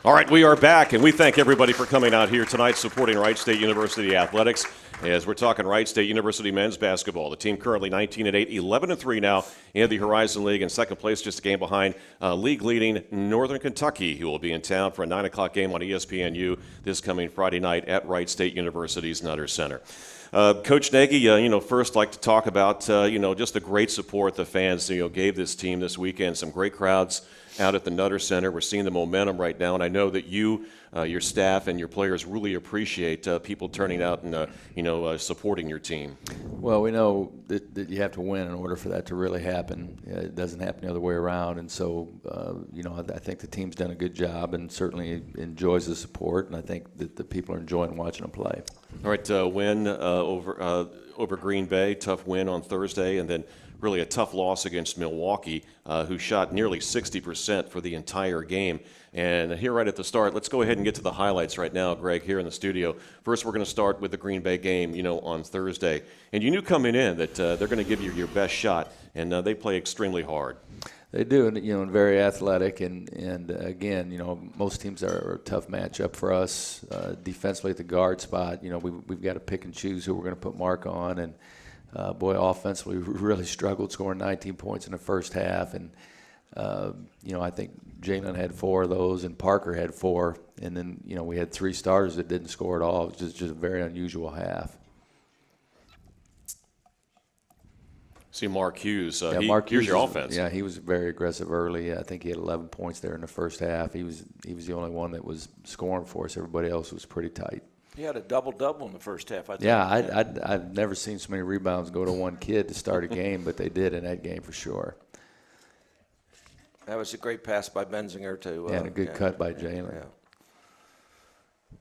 All right, we are back, and we thank everybody for coming out here tonight supporting Wright State University athletics. As we're talking Wright State University men's basketball, the team currently 19-8, 11-3 now in the Horizon League. In second place, just a game behind league-leading Northern Kentucky, who will be in town for a 9 o'clock game on ESPNU this coming Friday night at Wright State University's Nutter Center. Coach Nagy, first like to talk about, just the great support the fans, gave this team this weekend. Some great crowds out at the Nutter Center. We're seeing the momentum right now, and I know that you, your staff, and your players really appreciate people turning out and, supporting your team. Well, we know that you have to win in order for that to really happen. It doesn't happen the other way around, and so, I think the team's done a good job and certainly enjoys the support, and I think that the people are enjoying watching them play. All right, win over Green Bay, tough win on Thursday, and then really a tough loss against Milwaukee, who shot nearly 60% for the entire game. And here right at the start, let's go ahead and get to the highlights right now, Greg, here in the studio. First, we're going to start with the Green Bay game, on Thursday. And you knew coming in that they're going to give you your best shot, and they play extremely hard. They do, and very athletic, and again, most teams are a tough matchup for us. Defensively at the guard spot, we've got to pick and choose who we're going to put Mark on, and offensively, we really struggled scoring 19 points in the first half. And, I think Jalen had 4 of those and Parker had 4. And then, we had 3 starters that didn't score at all. It was just a very unusual half. See Mark Hughes. Mark Hughes, here's your offense. Yeah, he was very aggressive early. I think he had 11 points there in the first half. He was the only one that was scoring for us. Everybody else was pretty tight. He had a double-double in the first half, I think. Yeah, I've never seen so many rebounds go to one kid to start a game, but they did in that game for sure. That was a great pass by Benzinger, too. And a good cut by Jalen. Yeah.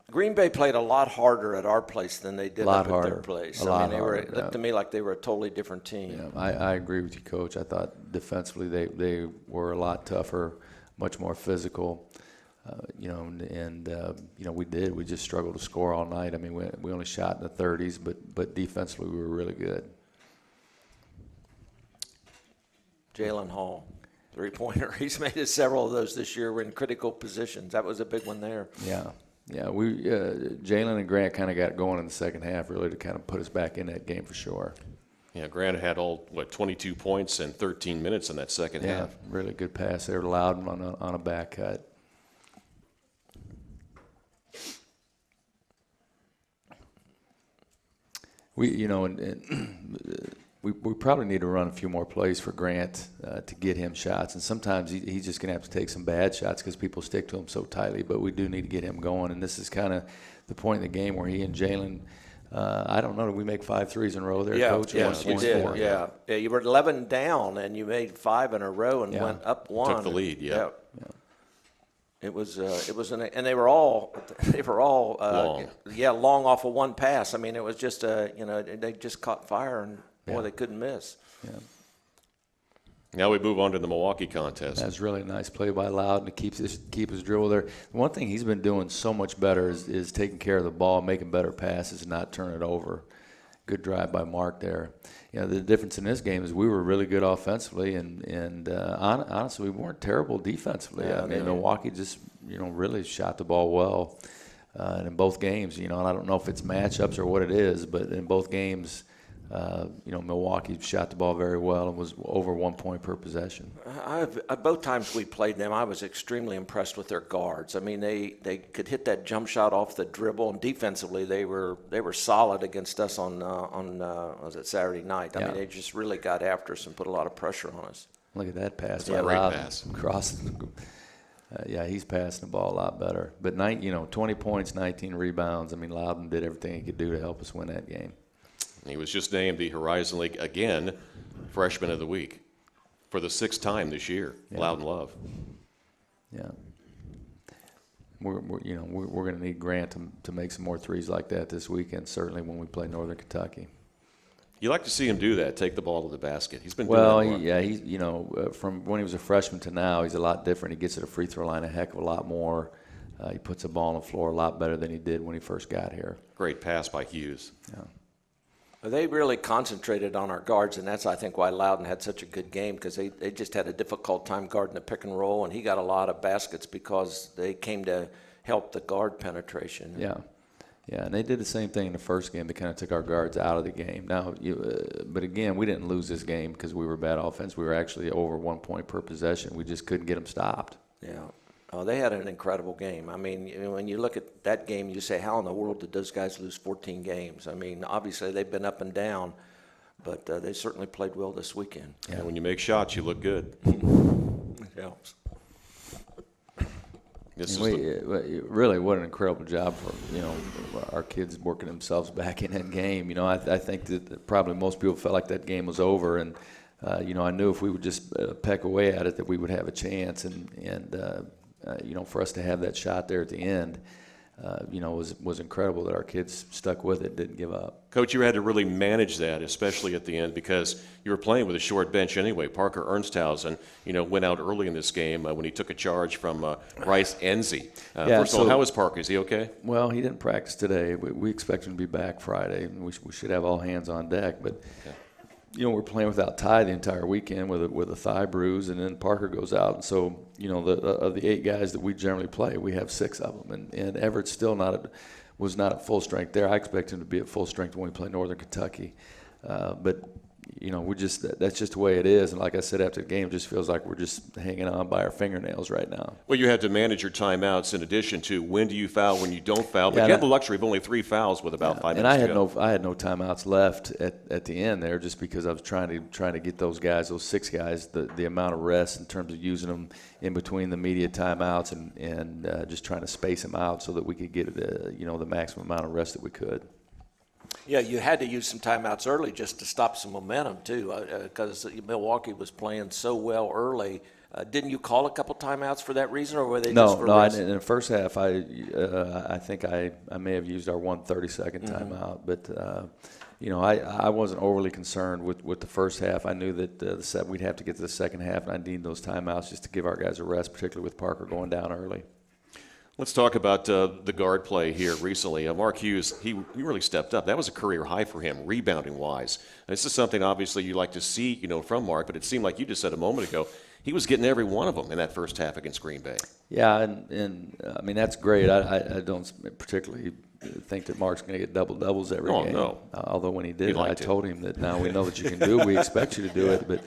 Green Bay played a lot harder at our place than they did up at their place. It looked to me like they were a totally different team. Yeah, I agree with you, Coach. I thought defensively they were a lot tougher, much more physical. We did. We just struggled to score all night. I mean, we only shot in the 30s, but defensively we were really good. Jalen Hall, three-pointer. He's made several of those this year. We're in critical positions. That was a big one there. Yeah. We Jalen and Grant kind of got going in the second half, really, to kind of put us back in that game for sure. Yeah, Grant had 22 points and 13 minutes in that second half. Yeah, really good pass there to Loudon on a back cut. We probably need to run a few more plays for Grant to get him shots. And sometimes he's just going to have to take some bad shots because people stick to him so tightly. But we do need to get him going. And this is kind of the point in the game where he and Jalen, I don't know, did we make 5 threes in a row there, Coach? Yeah, you did. Yeah, you were 11 down, and you made 5 in a row and went up 1. Took the lead, yeah. It was and they were all long. Long off of one pass. I mean, it was just they just caught fire and boy, they couldn't miss. Yeah. Now we move on to the Milwaukee contest. That's really a nice play by Loudon to keep his dribble there. One thing he's been doing so much better is taking care of the ball, making better passes, and not turning it over. Good drive by Mark there. The difference in this game is we were really good offensively, and honestly, we weren't terrible defensively. Yeah, Milwaukee just really shot the ball well, and in both games. And I don't know if it's matchups or what it is, but in both games, Milwaukee shot the ball very well and was over 1 point per possession. Both times we played them, I was extremely impressed with their guards. I mean, they could hit that jump shot off the dribble, and defensively they were solid against us on was it Saturday night? I mean, they just really got after us and put a lot of pressure on us. Look at that pass! Great pass. Crossing. He's passing the ball a lot better. But 20 points, 19 rebounds. I mean, Loudon did everything he could do to help us win that game. He was just named the Horizon League again Freshman of the Week for the 6th time this year. Yeah. Loudon Love. Yeah. We're going to need Grant to make some more threes like that this weekend. Certainly when we play Northern Kentucky. You like to see him do that, take the ball to the basket. He's been doing that. He's from when he was a freshman to now, he's a lot different. He gets to the free throw line a heck of a lot more. He puts the ball on the floor a lot better than he did when he first got here. Great pass by Hughes. Yeah. They really concentrated on our guards, and that's, I think, why Loudon had such a good game, because they just had a difficult time guarding the pick and roll, and he got a lot of baskets because they came to help the guard penetration. Yeah. Yeah, and they did the same thing in the first game. They kind of took our guards out of the game. Now, but again, we didn't lose this game because we were bad offense. We were actually over 1 point per possession. We just couldn't get them stopped. Yeah. Oh, they had an incredible game. I mean, when you look at that game, you say, how in the world did those guys lose 14 games? I mean, obviously they've been up and down, but they certainly played well this weekend. Yeah, when you make shots, you look good. It helps. Really, what an incredible job for our kids working themselves back in that game. I think that probably most people felt like that game was over, and I knew if we would just peck away at it that we would have a chance, and for us to have that shot there at the end, was incredible that our kids stuck with it, didn't give up. Coach, you had to really manage that, especially at the end, because you were playing with a short bench anyway. Parker Ernsthausen, went out early in this game when he took a charge from Bryce Enzi. First of all, how is Parker? Is he okay? Well, he didn't practice today. We expect him to be back Friday, and we should have all hands on deck. But we're playing without Ty the entire weekend with a thigh bruise, and then Parker goes out, and so of the 8 guys that we generally play, we have 6 of them, and Everett's still was not at full strength there. I expect him to be at full strength when we play Northern Kentucky, but that's just the way it is. And like I said after the game, it just feels like we're just hanging on by our fingernails right now. Well, you had to manage your timeouts in addition to when do you foul, when you don't foul. But Yeah, you had the luxury of only 3 fouls with about 5 minutes to go. I had no timeouts left at the end there, just because I was trying to get those guys, those 6 guys, the amount of rest in terms of using them in between the media timeouts and just trying to space them out so that we could get the maximum amount of rest that we could. Yeah, you had to use some timeouts early just to stop some momentum, too, because Milwaukee was playing so well early. Didn't you call a couple timeouts for that reason, or were they just for rest? In the first half, I think I may have used our 1 30-second timeout, but I wasn't overly concerned with the first half. I knew that we'd have to get to the second half, and I needed those timeouts just to give our guys a rest, particularly with Parker going down early. Let's talk about the guard play here recently. Mark Hughes, he really stepped up. That was a career high for him, rebounding-wise. This is something, obviously, you like to see, from Mark, but it seemed like you just said a moment ago, he was getting every one of them in that first half against Green Bay. Yeah, and I mean, that's great. I don't particularly think that Mark's going to get double-doubles every game. No. Although when he did, I told him that now we know that you can do it. We expect you to do it. But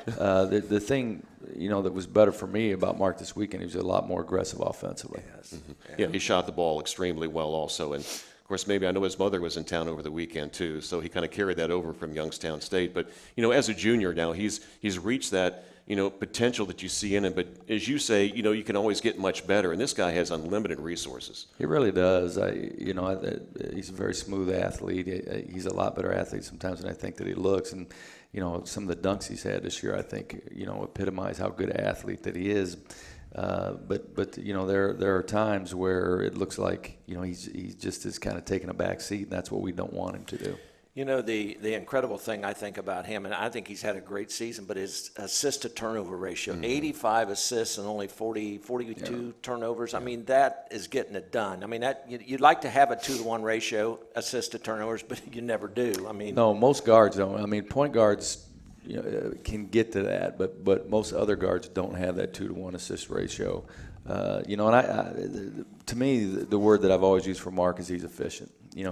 the thing, that was better for me about Mark this weekend, he was a lot more aggressive offensively. Yes. Yeah, he shot the ball extremely well also. And, of course, maybe I know his mother was in town over the weekend too, so he kind of carried that over from Youngstown State. But, as a junior now, he's reached that, potential that you see in him. But as you say, you can always get much better. And this guy has unlimited resources. He really does. He's a very smooth athlete. He's a lot better athlete sometimes than I think that he looks. And, some of the dunks he's had this year, I think, epitomize how good an athlete that he is. But there are times where it looks like, he just is kind of taking a back seat, and that's what we don't want him to do. The incredible thing I think about him, and I think he's had a great season, but his assist-to-turnover ratio, 85 assists and only 42 turnovers. I mean, that is getting it done. I mean, you'd like to have a 2-to-1 ratio, assist-to-turnovers, but you never do. I mean, no, most guards don't. I mean, point guards can get to that, but most other guards don't have that 2-to-1 assist ratio. And to me, the word that I've always used for Mark is he's efficient. He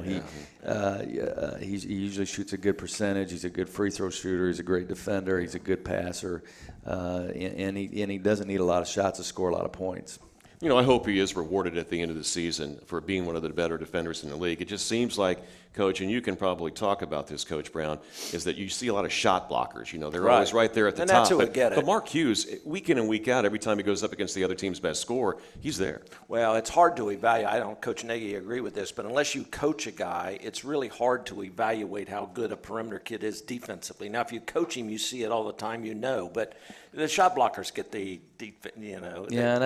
usually shoots a good percentage. He's a good free throw shooter. He's a great defender. He's a good passer, and he doesn't need a lot of shots to score a lot of points. I hope he is rewarded at the end of the season for being one of the better defenders in the league. It just seems like, Coach, and you can probably talk about this, Coach Brown, is that you see a lot of shot blockers. They're always right there at the top. And that's who would get it. But Mark Hughes, week in and week out, every time he goes up against the other team's best scorer, he's there. Well, it's hard to evaluate. I don't, Coach Nagy, agree with this, but unless you coach a guy, it's really hard to evaluate how good a perimeter kid is defensively. Now, if you coach him, you see it all the time, but the shot blockers get the. Yeah, and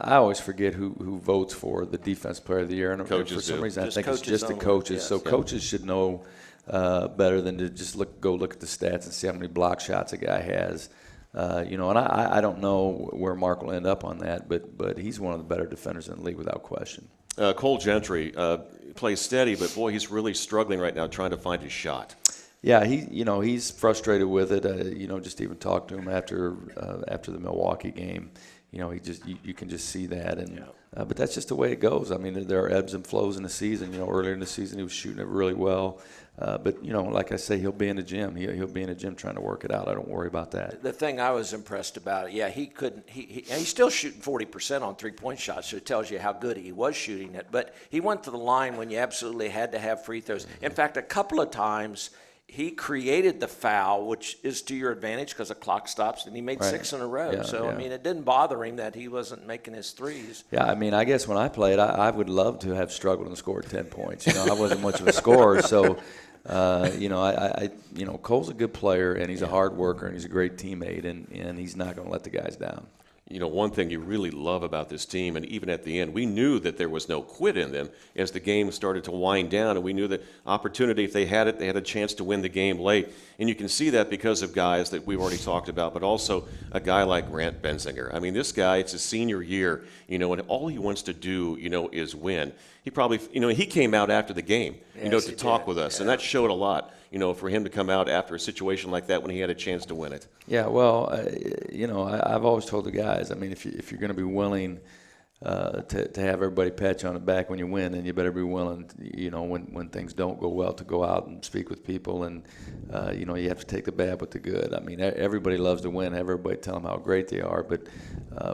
I always forget who votes for the Defense Player of the Year. And coaches for some do. reason, Just I think it's just the only. coaches. Yes. So coaches should know better than to just go look at the stats and see how many block shots a guy has. And I don't know where Mark will end up on that, but he's one of the better defenders in the league without question. Cole Gentry plays steady, but boy, he's really struggling right now trying to find his shot. Yeah, he's frustrated with it. Just even talk to him after the Milwaukee game. You can just see that, and but that's just the way it goes. I mean, there are ebbs and flows in the season. Earlier in the season he was shooting it really well, but like I say, he'll be in the gym. He'll be in the gym trying to work it out. I don't worry about that. The thing I was impressed about, he couldn't. He's still shooting 40% on 3-point shots, so it tells you how good he was shooting it. But he went to the line when you absolutely had to have free throws. In fact, a couple of times he created the foul, which is to your advantage because the clock stops, and he made 6 in a row. I mean, it didn't bother him that he wasn't making his threes. Yeah, I mean, I guess when I played, I would love to have struggled and scored 10 points. I wasn't much of a scorer, so Cole's a good player, and he's a hard worker, and he's a great teammate, and he's not going to let the guys down. One thing you really love about this team, and even at the end, we knew that there was no quit in them as the game started to wind down, and we knew that opportunity, if they had it, they had a chance to win the game late. And you can see that because of guys that we've already talked about, but also a guy like Grant Benzinger. I mean, this guy, it's his senior year, and all he wants to do, is win. He probably, he came out after the game, to talk with us, and that showed a lot. For him to come out after a situation like that when he had a chance to win it. Yeah, well, I've always told the guys, I mean, if you're going to be willing to have everybody pat you on the back when you win, then you better be willing, when things don't go well, to go out and speak with people, and you have to take the bad with the good. I mean, everybody loves to win. Everybody tell them how great they are, but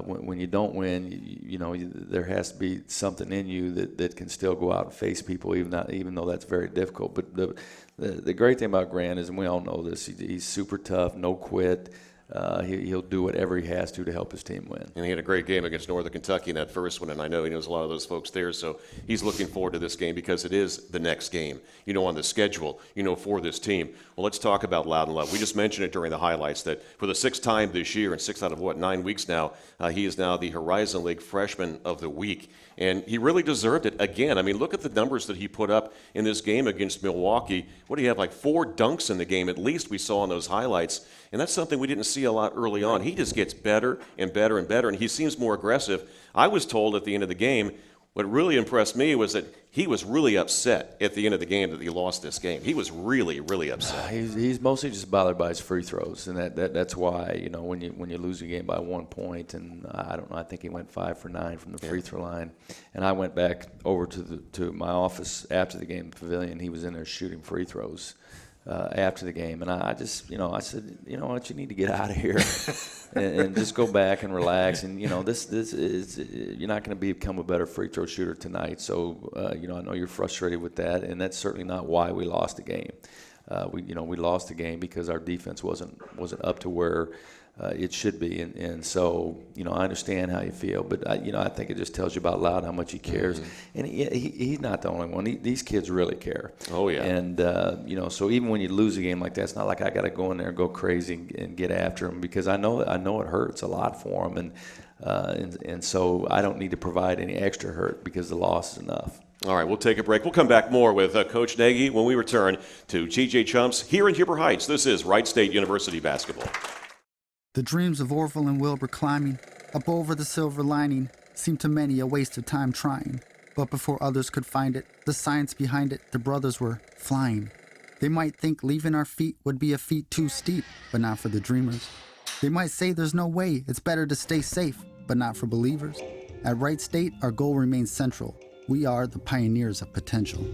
when you don't win, there has to be something in you that can still go out and face people, even though that's very difficult. But the great thing about Grant is, and we all know this, he's super tough, no quit. He'll do whatever he has to help his team win. And he had a great game against Northern Kentucky in that first one, and I know he knows a lot of those folks there, so he's looking forward to this game because it is the next game, on the schedule, for this team. Well, let's talk about Loudon Love. We just mentioned it during the highlights that for the 6th time this year, and 6 out of 9 weeks now, he is now the Horizon League Freshman of the Week. And he really deserved it again. I mean, look at the numbers that he put up in this game against Milwaukee. What do you have, like 4 dunks in the game at least we saw in those highlights. And that's something we didn't see a lot early on. He just gets better and better and better, and he seems more aggressive. I was told at the end of the game, what really impressed me was that he was really upset at the end of the game that he lost this game. He was really, really upset. He's mostly just bothered by his free throws, and that's why when you lose a game by 1 point, and I don't know, I think he went 5 for 9 from the free throw line, and I went back over to my office after the game, the pavilion. He was in there shooting free throws after the game, and I just I said, what, you need to get out of here and just go back and relax, and this is, you're not going to become a better free throw shooter tonight, so I know you're frustrated with that, and that's certainly not why we lost the game. We lost the game because our defense wasn't up to where it should be, and so I understand how you feel, but I think it just tells you about Loud how much he cares, and he's not the only one. These kids really care. Oh yeah. And so even when you lose a game like that, it's not like I got to go in there and go crazy and get after him, because I know it hurts a lot for him, and so I don't need to provide any extra hurt because the loss is enough. All right, we'll take a break. We'll come back more with Coach Nagy when we return to TJ Chumps here in Huber Heights. This is Wright State University basketball. The dreams of Orville and Wilbur climbing up over the silver lining seemed to many a waste of time trying. But before others could find it, the science behind it, the brothers were flying. They might think leaving our feet would be a feat too steep, but not for the dreamers. They might say there's no way, it's better to stay safe, but not for believers. At Wright State, our goal remains central. We are the pioneers of potential.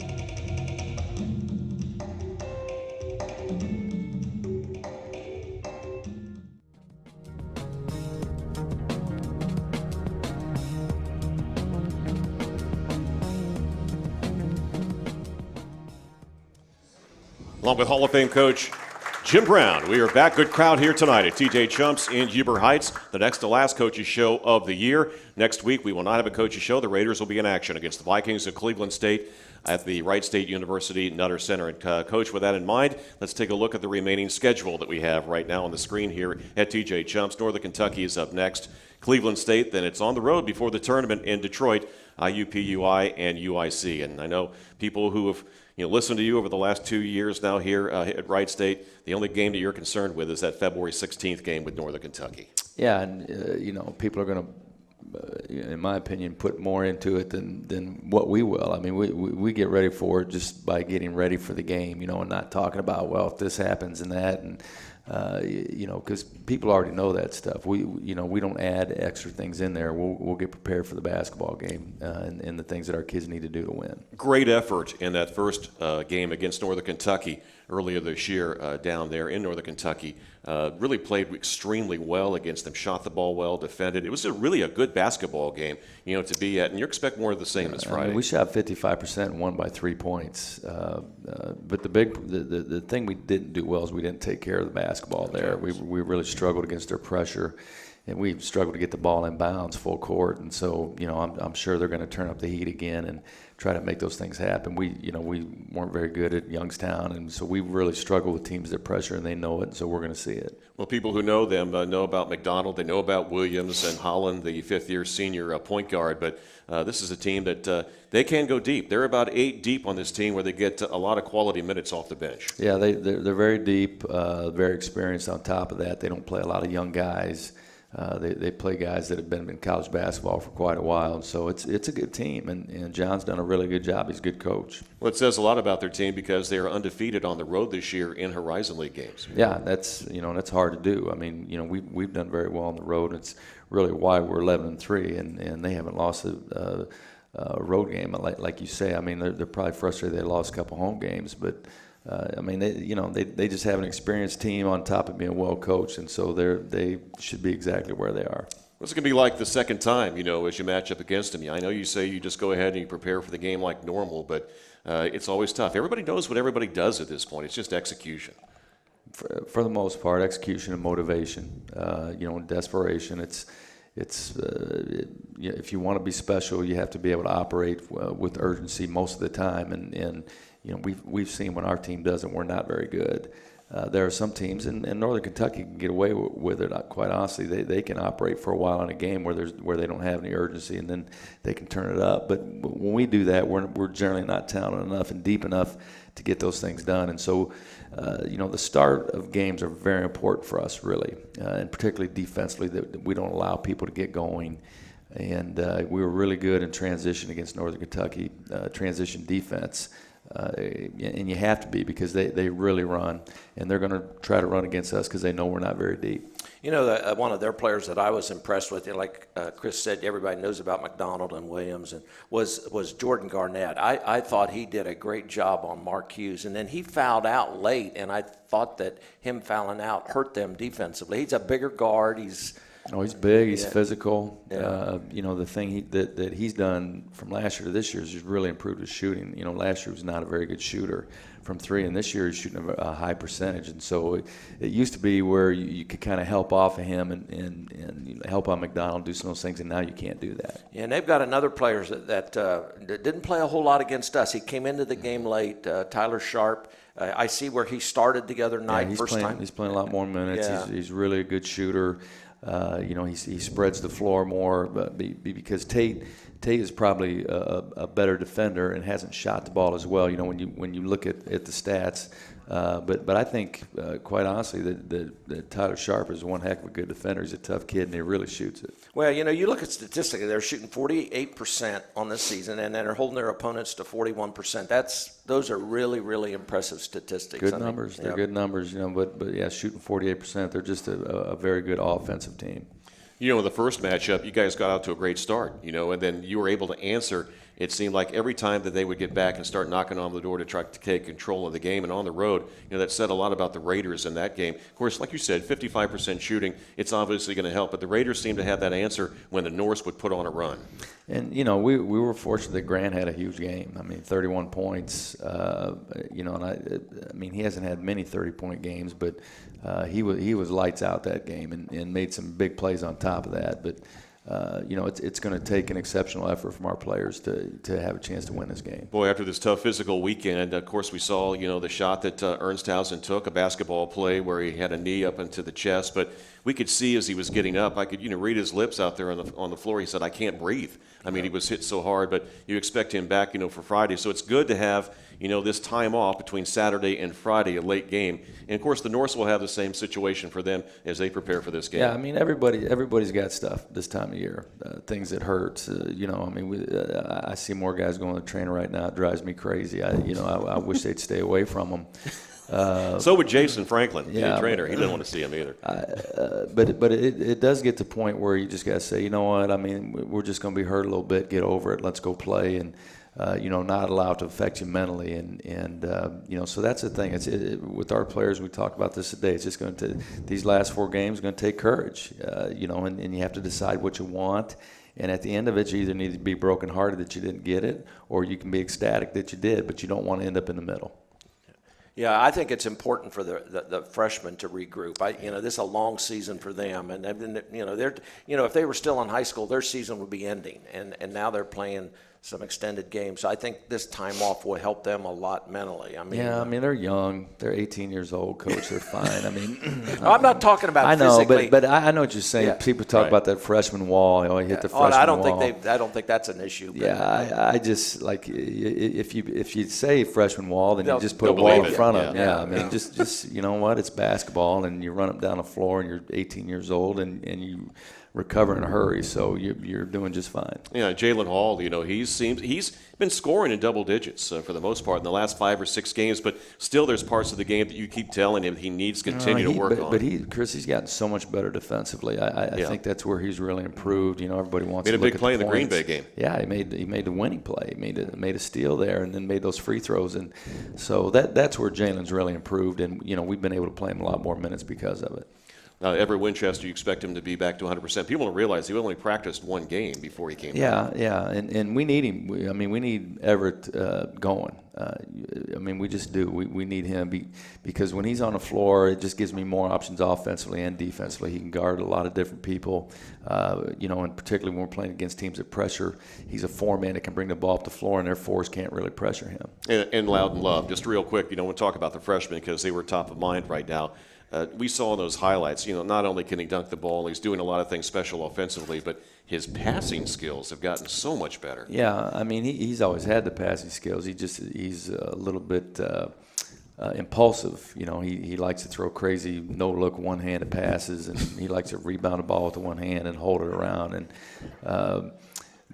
Along with Hall of Fame coach Jim Brown, we are back. Good crowd here tonight at TJ Chumps in Huber Heights. The next to last coaches show of the year. Next week, we will not have a coaches show. The Raiders will be in action against the Vikings of Cleveland State at the Wright State University Nutter Center. And Coach, with that in mind, let's take a look at the remaining schedule that we have right now on the screen here at TJ Chumps. Northern Kentucky is up next. Cleveland State, then it's on the road before the tournament in Detroit, IUPUI and UIC. And I know people who have listened to you over the last 2 years now here at Wright State, the only game that you're concerned with is that February 16th game with Northern Kentucky. Yeah, and people are going to in my opinion, put more into it than what we will. I mean, we get ready for it just by getting ready for the game, and not talking about, well, if this happens and that, and because people already know that stuff. We don't add extra things in there. We'll get prepared for the basketball game and the things that our kids need to do to win. Great effort in that first game against Northern Kentucky earlier this year down there in Northern Kentucky. Really played extremely well against them, shot the ball well, defended. It was really a good basketball game, to be at, and you expect more of the same this Friday. We shot 55% and won by 3 points. But the thing we didn't do well is we didn't take care of the basketball there. We really struggled against their pressure, and we struggled to get the ball in bounds full court. And so, I'm sure they're going to turn up the heat again and try to make those things happen. We weren't very good at Youngstown, and so we really struggle with teams that pressure, and they know it, and so we're going to see it. Well, people who know them know about McDonald, they know about Williams and Holland, the fifth-year senior point guard, but this is a team that they can go deep. They're about 8 deep on this team where they get a lot of quality minutes off the bench. Yeah, they're very deep, very experienced on top of that. They don't play a lot of young guys. They play guys that have been in college basketball for quite a while, and so it's a good team, and John's done a really good job. He's a good coach. Well, it says a lot about their team because they are undefeated on the road this year in Horizon League games. Yeah, that's hard to do. I mean, we've done very well on the road. It's really why we're 11-3, and they haven't lost a road game like you say. I mean, they're probably frustrated they lost a couple home games, but. They just have an experienced team on top of being well coached, and so they should be exactly where they are. What's it going to be like the second time, as you match up against them? I know you say you just go ahead and you prepare for the game like normal, but it's always tough. Everybody knows what everybody does at this point. It's just execution. For the most part, execution and motivation, and desperation. It's if you want to be special, you have to be able to operate with urgency most of the time, and we've seen when our team doesn't, we're not very good. There are some teams, and Northern Kentucky can get away with it. Quite honestly, they can operate for a while in a game where they don't have any urgency, and then they can turn it up. But when we do that, we're generally not talented enough and deep enough to get those things done. And so, the start of games are very important for us, really, and particularly defensively, that we don't allow people to get going. And we were really good in transition against Northern Kentucky, transition defense. And you have to be because they really run, and they're going to try to run against us because they know we're not very deep. One of their players that I was impressed with, like Chris said, everybody knows about McDonald and Williams, and was Jordan Garnett. I thought he did a great job on Mark Hughes, and then he fouled out late, and I thought that him fouling out hurt them defensively. He's a bigger guard. He's big. He's physical. Yeah. The thing that he's done from last year to this year is he's really improved his shooting. Last year was not a very good shooter from 3, and this year he's shooting a high percentage. And so it used to be where you could kind of help off of him and help on McDonald, do some of those things, and now you can't do that. Yeah, and they've got another player that didn't play a whole lot against us. He came into the game late, Tyler Sharp. I see where he started the other night, time. He's playing a lot more minutes. Yeah. He's really a good shooter. He spreads the floor more, but because Tate is probably a better defender and hasn't shot the ball as well. When you look at the stats, but I think quite honestly that Tyler Sharp is one heck of a good defender. He's a tough kid and he really shoots it. Well, you look at statistically, they're shooting 48% on this season, and then they're holding their opponents to 41%. Those are really, really impressive statistics. Good numbers. They're good numbers, but yeah, shooting 48%. They're just a very good offensive team. In the first matchup, you guys got out to a great start, and then you were able to answer. It seemed like every time that they would get back and start knocking on the door to try to take control of the game and on the road, that said a lot about the Raiders in that game. Of course, like you said, 55% shooting, it's obviously going to help, but the Raiders seemed to have that answer when the Norse would put on a run. And, we were fortunate that Grant had a huge game. 31 points, and he hasn't had many 30-point games, but he was lights out that game and made some big plays on top of that. But it's going to take an exceptional effort from our players to have a chance to win this game. Boy, after this tough physical weekend, of course, we saw, the shot that Ernsthausen took, a basketball play where he had a knee up into the chest. But we could see as he was getting up, I could, read his lips out there on the floor. He said, "I can't breathe." He was hit so hard, but you expect him back, for Friday. So it's good to have, this time off between Saturday and Friday, a late game. And, of course, the Norse will have the same situation for them as they prepare for this game. Yeah, everybody's got stuff this time of year, things that hurt. I mean, I see more guys going to the trainer right now. It drives me crazy. I wish they'd stay away from them. So would Jason Franklin, yeah, the trainer. He didn't want to see him either. But it does get to the point where you just got to say, you know what? I mean, we're just going to be hurt a little bit. Get over it. Let's go play, and not allow it to affect you mentally. And so that's the thing. With our players, we talked about this today. It's just going to these last 4 games are going to take courage. And you have to decide what you want. And at the end of it, you either need to be brokenhearted that you didn't get it, or you can be ecstatic that you did, but you don't want to end up in the middle. Yeah, I think it's important for the freshmen to regroup. This is a long season for them, and they're if they were still in high school, their season would be ending, and now they're playing some extended games. So I think this time off will help them a lot mentally. They're young. They're 18 years old, Coach. They're fine. I'm not talking about. I know, physically. but I know what you're saying. Yeah. People talk about that freshman wall. He hit the freshman I don't wall. I don't think that's an issue. Yeah, I just like if you say freshman wall, then you just put a They'll wall believe in it. front of them. Yeah. Just you know what? It's basketball, and you run up down the floor, and you're 18 years old, and you recover in a hurry. So you're doing just fine. Yeah, Jalen Hall, he's been scoring in double digits for the most part in the last 5 or 6 games, but still there's parts of the game that you keep telling him he needs to continue to work on. But he's gotten so much better defensively. I think that's where he's really improved. Everybody wants to look made a big at play in the the Green points. Bay game. Yeah, he made the winning play. He made a steal there, and then made those free throws. And so that's where Jalen's really improved. And we've been able to play him a lot more minutes because of it. Everett Winchester, you expect him to be back to 100%. People don't realize he only practiced 1 game before he came back. Yeah, and we need him. We need Everett going. We just do. We need him because when he's on the floor, it just gives me more options offensively and defensively. He can guard a lot of different people, and particularly when we're playing against teams that pressure. He's a 4-man that can bring the ball up the floor, and their 4s can't really pressure him. And Loudon Love, just real quick, we'll talk about the freshmen because they were top of mind right now. We saw in those highlights, not only can he dunk the ball, he's doing a lot of things special offensively, but his passing skills have gotten so much better. Yeah, he's always had the passing skills. He's a little bit impulsive. He likes to throw crazy no-look one-handed passes, and he likes to rebound the ball with the one hand and hold it around.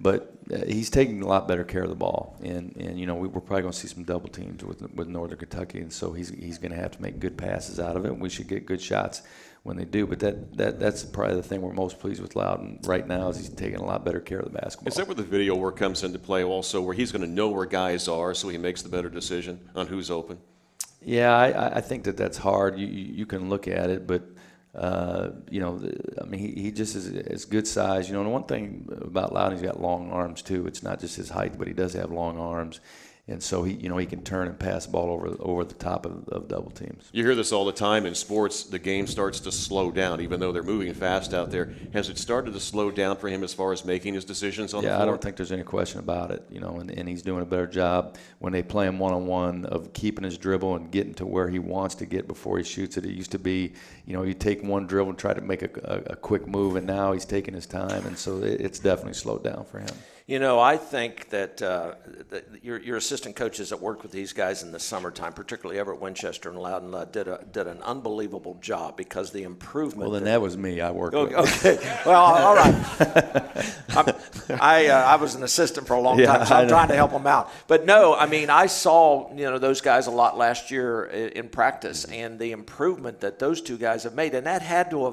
But he's taking a lot better care of the ball, and we're probably going to see some double teams with Northern Kentucky, and so he's going to have to make good passes out of it. We should get good shots when they do, but that's probably the thing we're most pleased with Loudon right now is he's taking a lot better care of the basketball. Is that where the video work comes into play also, where he's going to know where guys are so he makes the better decision on who's open? Yeah, I think that's hard. You can look at it, but he just is good size. And one thing about Loudon, he's got long arms too. It's not just his height, but he does have long arms. And so he can turn and pass the ball over the top of double teams. You hear this all the time in sports. The game starts to slow down, even though they're moving fast out there. Has it started to slow down for him as far as making his decisions on the floor? Yeah, I don't think there's any question about it. And he's doing a better job when they play him one-on-one of keeping his dribble and getting to where he wants to get before he shoots it. It used to be, you take one dribble and try to make a quick move, and now he's taking his time, and so it's definitely slowed down for him. I think that your assistant coaches that worked with these guys in the summertime, particularly Everett Winchester and Loudon, did an unbelievable job because the improvement. Well, then that was me. I worked with. Okay. Well, all right. I was an assistant for a long time, so I'm trying to help them out. But no, I saw those guys a lot last year in practice, and the improvement that those 2 guys have made, and that had to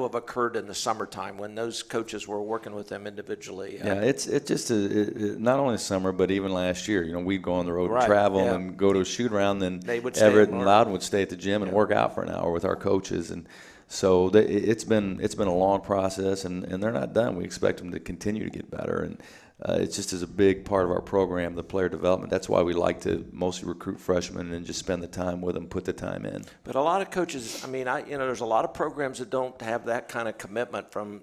have occurred in the summertime when those coaches were working with them individually. It's just not only summer, but even last year. We'd go on the road and travel and go to a shoot around. Then Everett and Loudon would stay at the gym and work out for an hour with our coaches, and so it's been a long process, and they're not done. We expect them to continue to get better, and it just is a big part of our program, the player development. That's why we like to mostly recruit freshmen and just spend the time with them, put the time in. But a lot of coaches, there's a lot of programs that don't have that kind of commitment from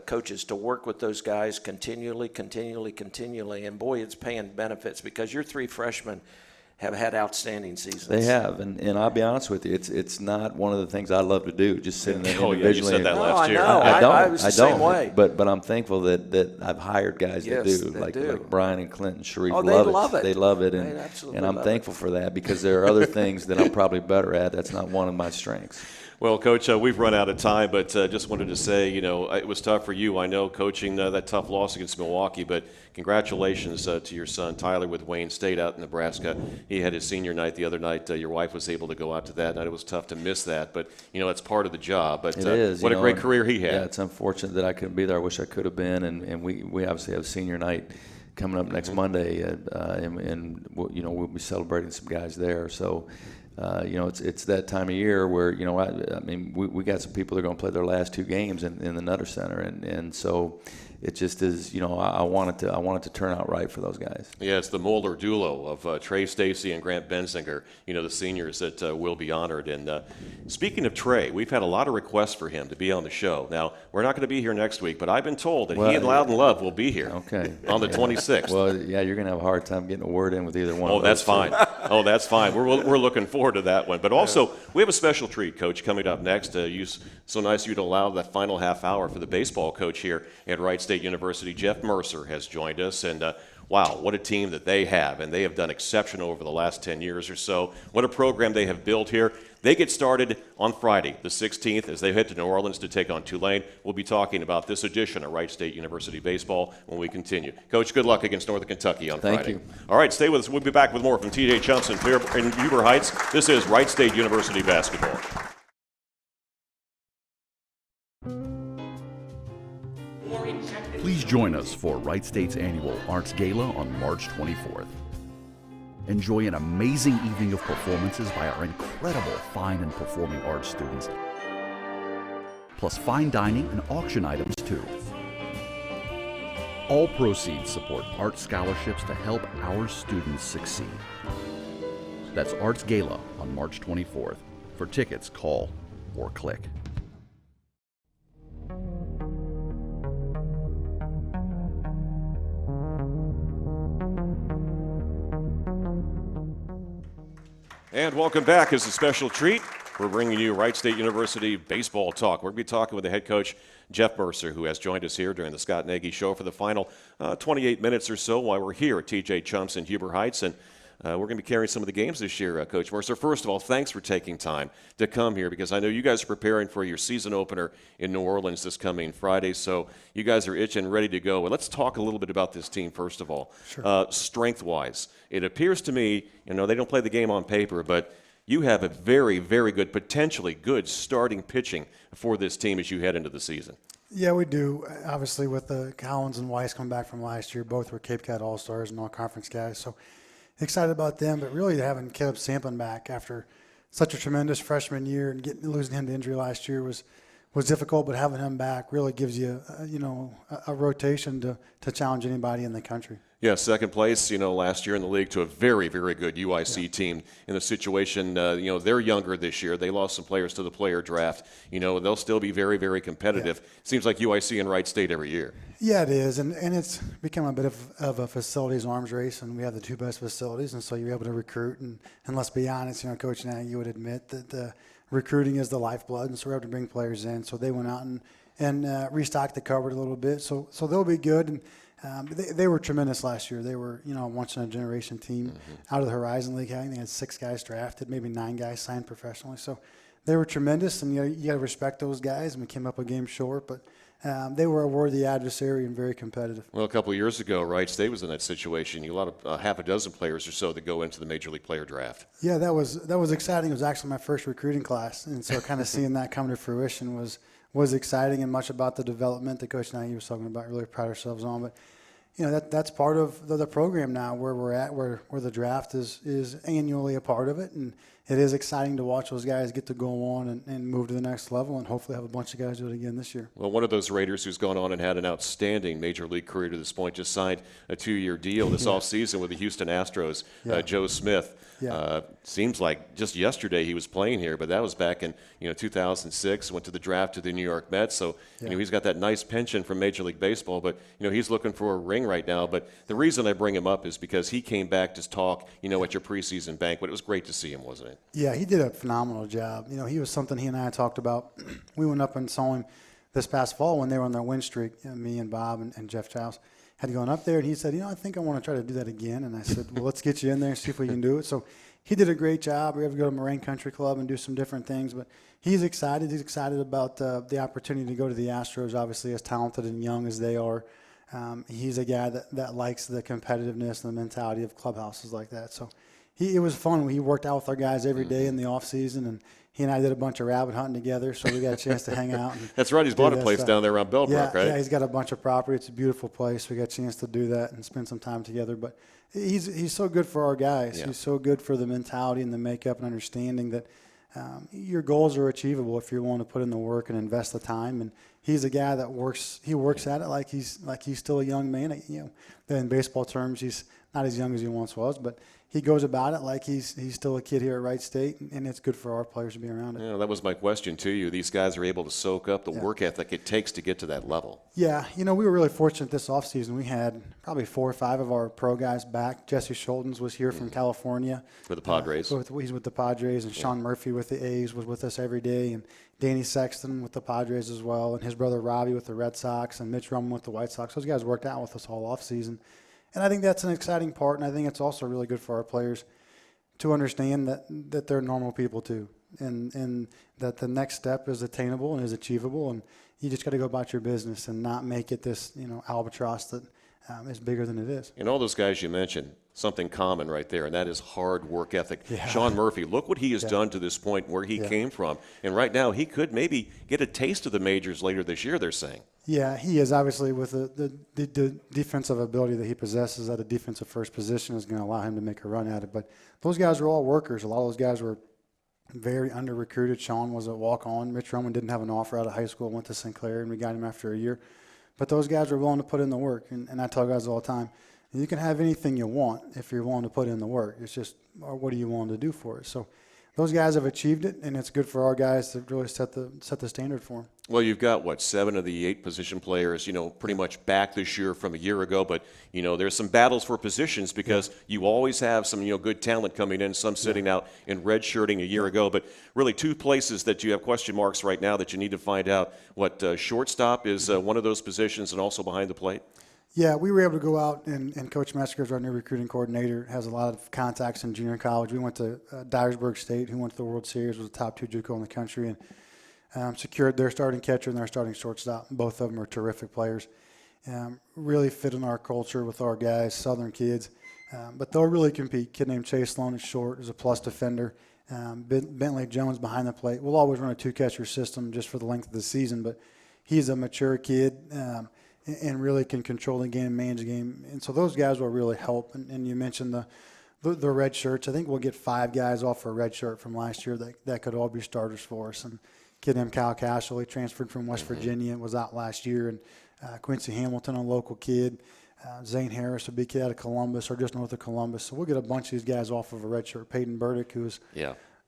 coaches to work with those guys continually, and boy, it's paying benefits because your 3 freshmen have had outstanding seasons. They have, and I'll be honest with you, it's not one of the things I love to do, just sitting there individually. Yeah, you said that last year. I know. I was the same way. But I'm thankful that I've hired guys that do, like Brian and Clint and Sharif. They love it. They love it, They and I'm thankful for that because there are other things that I'm probably better at. That's not one of my strengths. Well, Coach, we've run out of time, but just wanted to say, it was tough for you. I know coaching that tough loss against Milwaukee, but congratulations to your son, Tyler, with Wayne State out in Nebraska. He had his senior night the other night. Your wife was able to go out to that night. It was tough to miss that, but, it's part of the job. But It is. what a great career he had. Yeah, it's unfortunate that I couldn't be there. I wish I could have been, and we obviously have senior night coming up next Monday, and we'll be celebrating some guys there. So, it's that time of year where we got some people that are going to play their last two games in the Nutter Center, and so it just is. I want it to turn out right for those guys. Yeah, it's the Moeller duo of Trey Stacy and Grant Benzinger. The seniors that will be honored. And speaking of Trey, we've had a lot of requests for him to be on the show. Now we're not going to be here next week, but I've been told that he and Loudon Love will be here. Okay. On the 26th. Well, yeah, you're going to have a hard time getting a word in with either one. Oh, that's fine. Oh, that's fine. We're looking forward to that one. But also, we have a special treat, Coach, coming up next. So nice of you to allow that final half hour for the baseball coach here at Wright State University. Jeff Mercer has joined us, and wow, what a team that they have, and they have done exceptional over the last 10 years or so. What a program they have built here. They get started on Friday, the 16th, as they head to New Orleans to take on Tulane. We'll be talking about this edition of Wright State University baseball when we continue. Coach, good luck against Northern Kentucky on Friday. Thank you. All right, stay with us. We'll be back with more from T.J. Chumps in Huber Heights. This is Wright State University basketball. Please join us for Wright State's annual Arts Gala on March 24th. Enjoy an amazing evening of performances by our incredible fine and performing arts students, plus fine dining and auction items too. All proceeds support art scholarships to help our students succeed. That's Arts Gala on March 24th. For tickets, call or click. And welcome back. As a special treat, we're bringing you Wright State University baseball talk. We're going to be talking with the head coach, Jeff Mercer, who has joined us here during the Scott Nagy Show for the final 28 minutes or so while we're here at T.J. Chumps in Huber Heights. And we're going to be carrying some of the games this year, Coach Mercer. First of all, thanks for taking time to come here, because I know you guys are preparing for your season opener in New Orleans this coming Friday, so you guys are itching, ready to go. And let's talk a little bit about this team, first of all. Sure. Strength-wise, it appears to me, they don't play the game on paper, but you have a very, very good, potentially good starting pitching for this team as you head into the season. Yeah, we do. Obviously, with the Collins and Weiss coming back from last year, both were Cape Cod All-Stars and all-conference guys, so excited about them, but really having Caleb Samplin back after such a tremendous freshman year and losing him to injury last year was difficult, but having him back really gives you, a rotation to challenge anybody in the country. Yeah, second place, last year in the league to a very, very good UIC team in a situation, they're younger this year. They lost some players to the player draft. They'll still be very, very competitive. Yeah. Seems like UIC and Wright State every year. Yeah, it is, and it's become a bit of a facilities arms race, and we have the two best facilities, and so you're able to recruit. And let's be honest, Coach Nagy would admit that the recruiting is the lifeblood, and so we're able to bring players in. So they went out and restocked the cupboard a little bit, so they'll be good. And they were tremendous last year. They were, a once-in-a-generation team out of the Horizon League. I think they had 6 guys drafted, maybe 9 guys signed professionally. So they were tremendous, and you got to respect those guys. And we came up a game short, but they were a worthy adversary and very competitive. Well, a couple of years ago, Wright State was in that situation. You lot of half a dozen players or so that go into the Major League Player draft. Yeah, that was exciting. It was actually my first recruiting class, and so kind of seeing that come to fruition was exciting, and much about the development that Coach Nagy was talking about. Really pride ourselves on, but that's part of the program now, where we're at, where the draft is annually a part of it, and it is exciting to watch those guys get to go on and move to the next level, and hopefully have a bunch of guys do it again this year. Well, one of those Raiders who's gone on and had an outstanding Major League career to this point just signed a 2-year deal this offseason with the Houston Astros, Joe Smith. Yeah. Seems like just yesterday he was playing here, but that was back in 2006. Went to the draft to the New York Mets, so he's got that nice pension from Major League Baseball. But he's looking for a ring right now. But the reason I bring him up is because he came back to talk, at your preseason banquet. It was great to see him, wasn't it? Yeah, he did a phenomenal job. He was something he and I talked about. We went up and saw him this past fall when they were on their win streak. Me and Bob and Jeff Childs had gone up there, and he said, I think I want to try to do that again. And I said, well, let's get you in there and see if we can do it. So he did a great job. We have to go to Moraine Country Club and do some different things, but he's excited. He's excited about the opportunity to go to the Astros, obviously as talented and young as they are. He's a guy that likes the competitiveness and the mentality of clubhouses like that. So it was fun. He worked out with our guys every day in the off season, and he and I did a bunch of rabbit hunting together, so we got a chance to hang out. That's right. He's bought a place down there around Bellbrook, right? Yeah, he's got a bunch of property. It's a beautiful place. We got a chance to do that and spend some time together. But he's so good for our guys. Yeah. He's so good for the mentality and the makeup and understanding that your goals are achievable if you're willing to put in the work and invest the time. And he's a guy that works. He works at it like he's still a young man. You know, in baseball terms, he's not as young as he once was, but he goes about it like he's still a kid here at Wright State, and it's good for our players to be around it. Yeah, that was my question to you. These guys are able to soak up the work ethic it takes to get to that level. Yeah, you know, we were really fortunate this offseason. We had probably 4 or 5 of our pro guys back. Jesse Schultens was here from California. For the Padres. He's with the Padres, and Sean Murphy with the A's was with us every day, and Danny Sexton with the Padres as well, and his brother Robbie with the Red Sox, and Mitch Rumman with the White Sox. Those guys worked out with us all offseason. And I think that's an exciting part, and I think it's also really good for our players to understand that they're normal people too, and that the next step is attainable and is achievable, and you just got to go about your business and not make it this albatross that is bigger than it is. And all those guys you mentioned, something common right there, and that is hard work ethic. Yeah. Sean Murphy, look what he has done to this point where he came from. And right now he could maybe get a taste of the majors later this year, they're saying. Yeah, he is. Obviously, with the defensive ability that he possesses at a defensive first position is going to allow him to make a run at it. But those guys are all workers. A lot of those guys were very under-recruited. Sean was a walk-on. Mitch Roman didn't have an offer out of high school, went to Sinclair, and we got him after a year. But those guys are willing to put in the work. And I tell guys all the time, you can have anything you want if you're willing to put in the work. It's just, what are you willing to do for it? So those guys have achieved it, and it's good for our guys to really set the standard for them. Well, you've got, 7 of the 8 position players, pretty much back this year from a year ago. But, there's some battles for positions because you always have some, good talent coming in, some sitting out in redshirting a year ago. But really 2 places that you have question marks right now that you need to find out. Shortstop is one of those positions and also behind the plate? Yeah, we were able to go out, and Coach Metzger's our new recruiting coordinator, has a lot of contacts in junior college. We went to Dyersburg State, who went to the World Series, was the top 2 JUCO in the country, and secured their starting catcher and their starting shortstop. Both of them are terrific players. Really fit in our culture with our guys, Southern kids. But they'll really compete. Kid named Chase Sloan is short, is a plus defender. Bentley Jones behind the plate. We'll always run a 2-catcher system just for the length of the season, but he's a mature kid. And really can control the game, manage the game. And so those guys will really help. And you mentioned the red shirts. I think we'll get 5 guys off for a red shirt from last year that could all be starters for us. And kid named Kyle Cashel, he transferred from West Virginia and was out last year. And Quincy Hamilton, a local kid. Zane Harris, a big kid out of Columbus or just north of Columbus. So we'll get a bunch of these guys off of a red shirt. Peyton Burdick, who's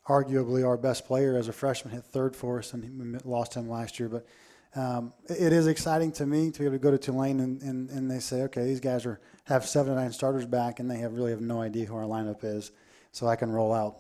arguably our best player as a freshman, hit 3rd for us, and we lost him last year. But it is exciting to me to be able to go to Tulane and they say, okay, these guys have 7 or 9 starters back, and they really have no idea who our lineup is. So I can roll out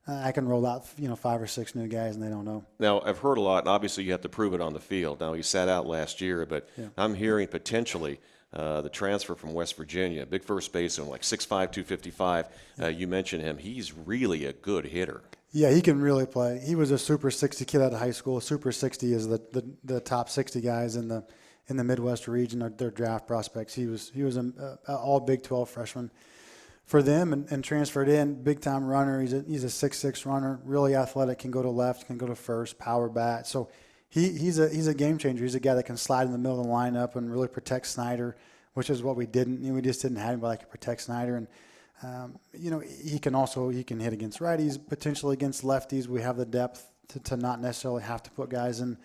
5 or 6 new guys, and they don't know. Now, I've heard a lot, and obviously you have to prove it on the field. Now, he sat out last year, but I'm hearing potentially the transfer from West Virginia, big first baseman, like 6'5", 255. You mentioned him. He's really a good hitter. Yeah, he can really play. He was a Super 60 kid out of high school. Super 60 is the top 60 guys in the Midwest region. Their draft prospects. He was an all Big 12 freshman for them and transferred in. Big time runner. He's a 6'6" runner. Really athletic. Can go to left. Can go to first. Power bat. So he's a game changer. He's a guy that can slide in the middle of the lineup and really protect Snyder, which is what we didn't. We just didn't have anybody that could protect Snyder. And he can hit against righties, potentially against lefties. We have the depth to not necessarily have to put guys in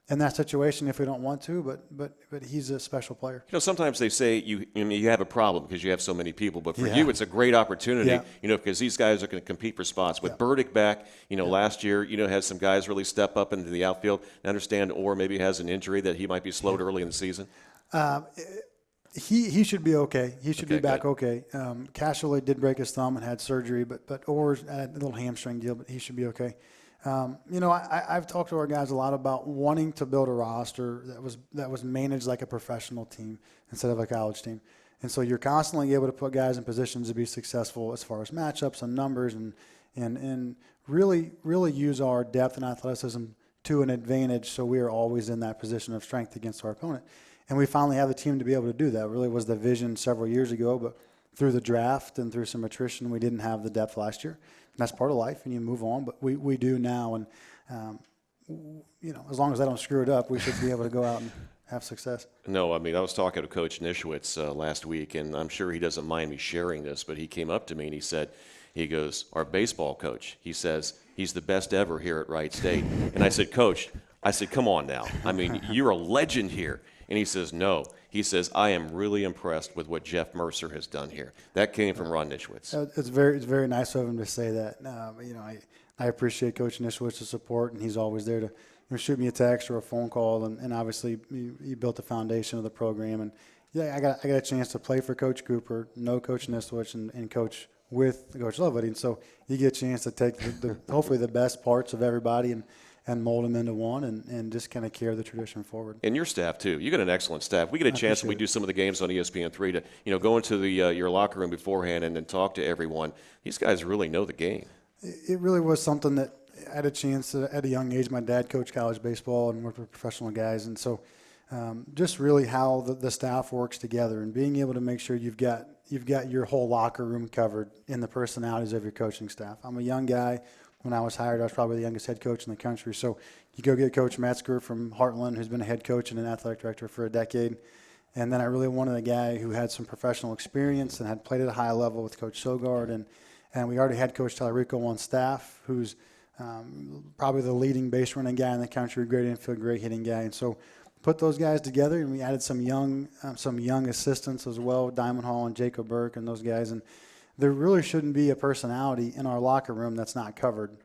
that situation if we don't want to, but he's a special player. Sometimes they say you have a problem because you have so many people, but for you it's a great opportunity, because these guys are going to compete for spots. With Burdick back, last year, had some guys really step up into the outfield. I understand Orr maybe has an injury that he might be slowed early in the season. He should be okay. He should be back good. okay. Casserly did break his thumb and had surgery, but Orr's had a little hamstring deal, but he should be okay. I've talked to our guys a lot about wanting to build a roster that was managed like a professional team instead of a college team. And so you're constantly able to put guys in positions to be successful as far as matchups and numbers and really use our depth and athleticism to an advantage, so we are always in that position of strength against our opponent. And we finally have the team to be able to do that. It really was the vision several years ago, but through the draft and through some attrition, we didn't have the depth last year. And that's part of life, and you move on, but we do now. And, as long as I don't screw it up, we should be able to go out and have success. No, I mean, I was talking to Coach Nischwitz last week, and I'm sure he doesn't mind me sharing this, but he came up to me and he goes, our baseball coach, he says, he's the best ever here at Wright State. And I said, Coach, come on now. I mean, you're a legend here. And he says, no. He says, I am really impressed with what Jeff Mercer has done here. That came from Ron Nischwitz. It's very nice of him to say that. I appreciate Coach Nischwitz's support, and he's always there to shoot me a text or a phone call. And obviously, he built the foundation of the program. And yeah, I got a chance to play for Coach Cooper, know Coach Nischwitz, and coach with Coach Lovewood. And so you get a chance to take hopefully the best parts of everybody and mold them into one and just kind of carry the tradition forward. And your staff, too. You got an excellent staff. We get a chance when we do some of the games on ESPN3 to, go into your locker room beforehand and then talk to everyone. These guys really know the game. It really was something that I had a chance to, at a young age. My dad coached college baseball and worked with professional guys. And so just really how the staff works together and being able to make sure you've got your whole locker room covered in the personalities of your coaching staff. I'm a young guy. When I was hired, I was probably the youngest head coach in the country. So you go get Coach Metzger from Heartland, who's been a head coach and an athletic director for a decade. And then I really wanted a guy who had some professional experience and had played at a high level with Coach Sogard. And we already had Coach Tallarico on staff, who's probably the leading base running guy in the country, great infield, great hitting guy. And so put those guys together, and we added some young assistants as well, Diamond Hall and Jacob Burke and those guys. And there really shouldn't be a personality in our locker room that's not covered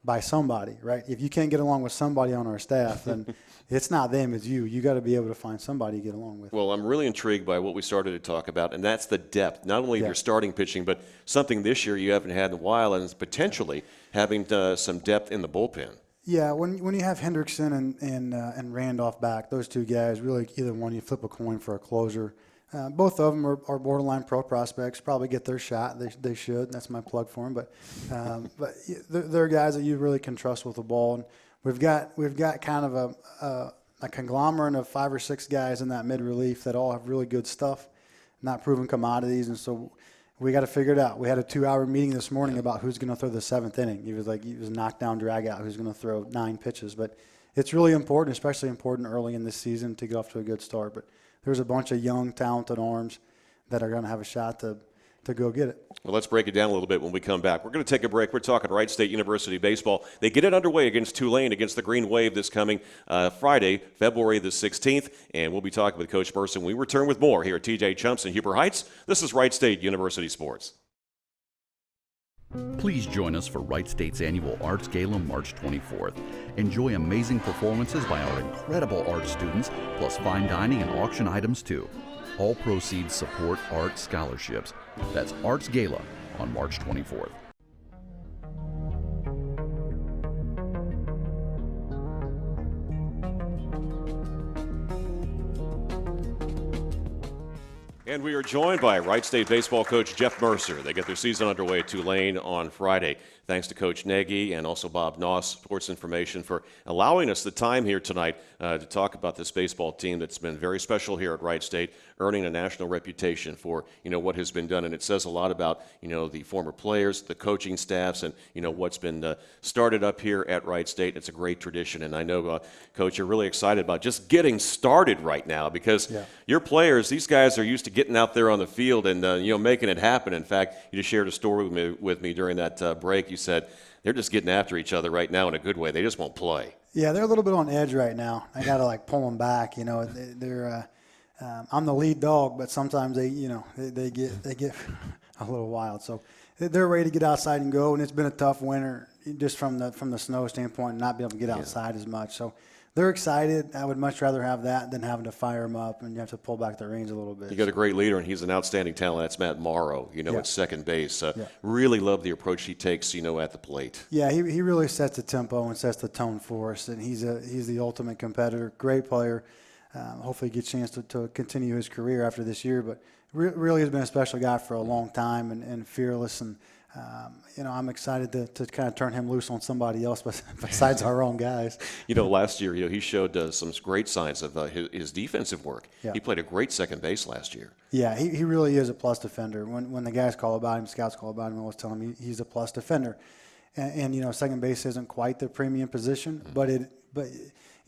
by somebody, right? If you can't get along with somebody on our staff, then it's not them, it's you. You got to be able to find somebody to get along with. Well, I'm really intrigued by what we started to talk about, and that's the depth, not only of your starting pitching, but something this year you haven't had in a while, and it's potentially having some depth in the bullpen. Yeah, when you have Hendrickson and Randolph back, those two guys, really either one you flip a coin for a closer. Both of them are borderline pro prospects. Probably get their shot. They should. That's my plug for them. But they're guys that you really can trust with the ball. And we've got kind of a conglomerate of 5 or 6 guys in that mid relief that all have really good stuff, not proven commodities. And so we got to figure it out. We had a 2-hour meeting this morning about who's going to throw the 7th inning. He was knockdown, drag out. Who's going to throw 9 pitches? But it's really important, especially important early in this season, to get off to a good start. But there's a bunch of young, talented arms that are going to have a shot to go get it. Well, let's break it down a little bit when we come back. We're going to take a break. We're talking Wright State University baseball. They get it underway against Tulane, against the Green Wave this coming Friday, February the 16th. And we'll be talking with Coach Mercer when we return with more here at TJ Chumps in Huber Heights. This is Wright State University Sports. Please join us for Wright State's annual Arts Gala March 24th. Enjoy amazing performances by our incredible art students, plus fine dining and auction items too. All proceeds support art scholarships. That's Arts Gala on March 24th. And we are joined by Wright State baseball coach Jeff Mercer. They get their season underway at Tulane on Friday. Thanks to Coach Nagy and also Bob Noss, Sports Information, for allowing us the time here tonight to talk about this baseball team that's been very special here at Wright State, earning a national reputation for, what has been done. And it says a lot about, the former players, the coaching staffs, and, what's been started up here at Wright State. It's a great tradition. And I know, Coach, you're really excited about just getting started right now because your players, these guys are used to getting out there on the field and, making it happen. In fact, you just shared a story with me during that break. You said they're just getting after each other right now in a good way. They just won't play. Yeah, they're a little bit on edge right now. I got to pull them back. They're I'm the lead dog, but sometimes they get a little wild. So they're ready to get outside and go. And it's been a tough winter just from the snow standpoint, and not be able to get outside as much. So they're excited. I would much rather have that than having to fire them up and you have to pull back the reins a little bit. You got a great leader, and he's an outstanding talent. That's Matt Morrow, at second base. Really love the approach he takes, at the plate. Yeah, he really sets the tempo and sets the tone for us, and he's the ultimate competitor, great player. hopefully get a chance to continue his career after this year. But really has been a special guy for a long time and fearless. And, I'm excited to kind of turn him loose on somebody else besides our own guys. Last year, he showed some great signs of his defensive work. Yeah. He played a great second base last year. Yeah, he really is a plus defender. When the guys call about him, scouts call about him, I always tell him he's a plus defender. And second base isn't quite the premium position, but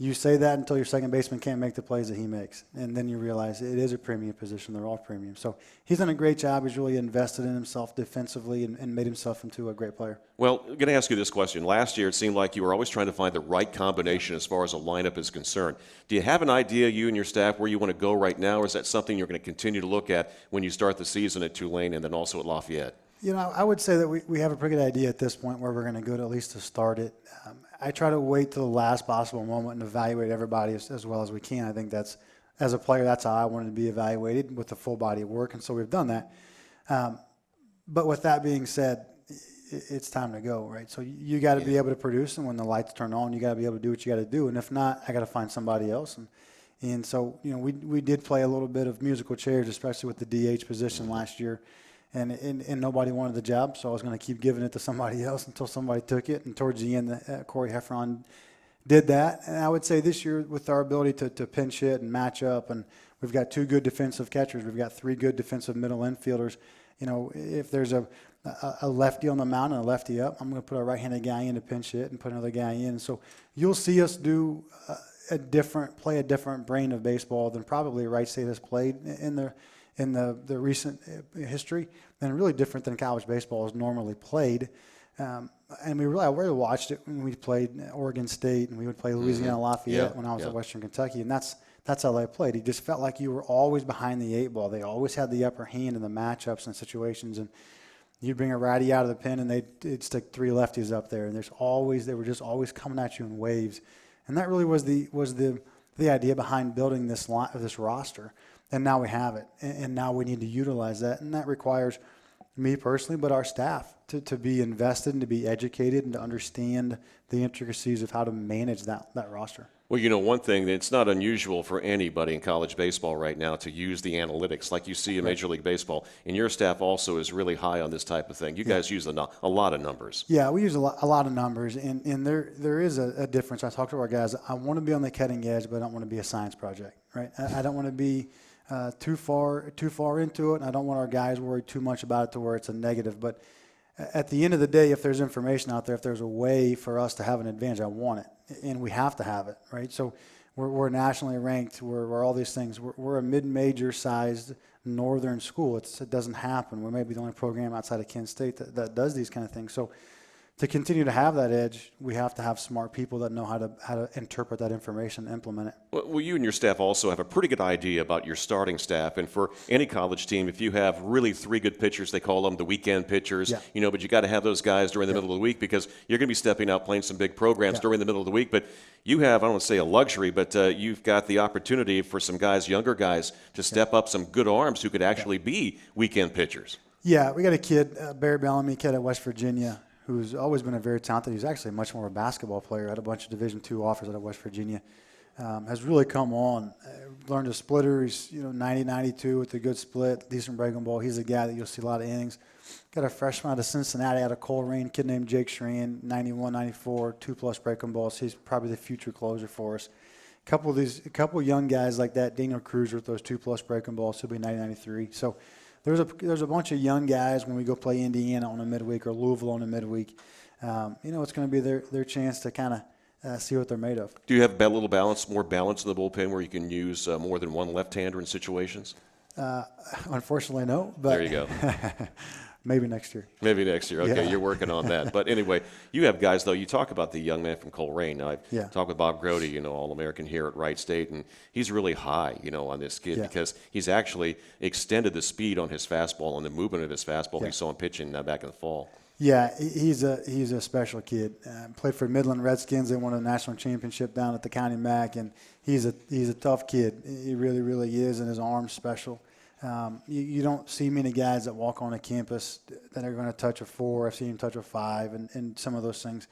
you say that until your second baseman can't make the plays that he makes, and then you realize it is a premium position. They're all premium. So he's done a great job. He's really invested in himself defensively and made himself into a great player. Well, I'm going to ask you this question. Last year, it seemed like you were always trying to find the right combination as far as a lineup is concerned. Do you have an idea, you and your staff, where you want to go right now, or is that something you're going to continue to look at when you start the season at Tulane and then also at Lafayette? I would say that we have a pretty good idea at this point where we're going to go to at least to start it. I try to wait till the last possible moment and evaluate everybody as well as we can. I think that's, as a player, that's how I wanted to be evaluated with the full body of work, and so we've done that. But with that being said, it's time to go, right? So you got to be able to produce, and when the lights turn on, you got to be able to do what you got to do. And if not, I got to find somebody else. And so we did play a little bit of musical chairs, especially with the DH position last year. And nobody wanted the job, so I was going to keep giving it to somebody else until somebody took it. And towards the end, Corey Heffron did that. And I would say this year, with our ability to pinch hit and match up, and we've got 2 good defensive catchers, we've got 3 good defensive middle infielders. If there's a lefty on the mound and a lefty up, I'm going to put a right-handed guy in to pinch hit and put another guy in. So you'll see us do play a different brand of baseball than probably Wright State has played in the recent history, and really different than college baseball is normally played. And we really watched it when we played Oregon State, and we would play Louisiana Lafayette when I was at Western Kentucky, and that's how they played. It just felt like you were always behind the 8 ball. They always had the upper hand in the matchups and situations, and you'd bring a righty out of the pen, and they'd stick 3 lefties up there, and they were just always coming at you in waves. And that really was the idea behind building this roster. And now we have it, and now we need to utilize that, and that requires me personally, but our staff to be invested and to be educated and to understand the intricacies of how to manage that roster. Well, one thing, it's not unusual for anybody in college baseball right now to use the analytics like you see in Major League Baseball, and your staff also is really high on this type of thing. You guys use a lot of numbers. Yeah, we use a lot of numbers, and there is a difference. I talk to our guys. I want to be on the cutting edge, but I don't want to be a science project, right? I don't want to be too far into it, and I don't want our guys worried too much about it to where it's a negative. But at the end of the day, if there's information out there, if there's a way for us to have an advantage, I want it, and we have to have it, right? So we're nationally ranked. We're all these things. We're a mid-major sized northern school. It doesn't happen. We're maybe the only program outside of Kent State that does these kind of things. So to continue to have that edge, we have to have smart people that know how to interpret that information and implement it. Well, you and your staff also have a pretty good idea about your starting staff. And for any college team, if you have really 3 good pitchers, they call them the weekend pitchers, but you got to have those guys during the middle of the week because you're going to be stepping out playing some big programs during the middle of the week. But you have, I don't want to say a luxury, but you've got the opportunity for some guys, younger guys, to step up some good arms who could actually be weekend pitchers. Yeah, we got a kid, Barry Bellamy, kid at West Virginia, who's always been a very talented. He's actually much more a basketball player. Had a bunch of Division II offers out of West Virginia. Has really come on. Learned a splitter. He's 90, 92 with a good split, decent breaking ball. He's a guy that you'll see a lot of innings. Got a freshman out of Cincinnati, out of Coleraine, kid named Jake Schran, 91, 94, 2+ breaking balls. He's probably the future closer for us. A couple young guys like that. Daniel Cruz with those 2+ breaking balls. He'll be 90, 93. So. There's a bunch of young guys when we go play Indiana on a midweek or Louisville on a midweek. It's going to be their chance to kind of see what they're made of. Do you have more balance in the bullpen where you can use more than one left-hander in situations? Unfortunately, no. But there you go. Maybe next year. Maybe next year. Okay, Yeah. You're working on that. But anyway, you have guys, though. You talk about the young man from Coleraine. Now, I've talked with Bob Grody, All-American here at Wright State, and he's really high, on this kid because he's actually extended the speed on his fastball and the movement of his fastball. We saw him pitching back in the fall. Yeah, he's a special kid. Played for Midland Redskins. They won a national championship down at the County MAC, and he's a tough kid. He really, really is, and his arm's special. You don't see many guys that walk on a campus that are going to touch a 4. I've seen him touch a 5, and some of those things.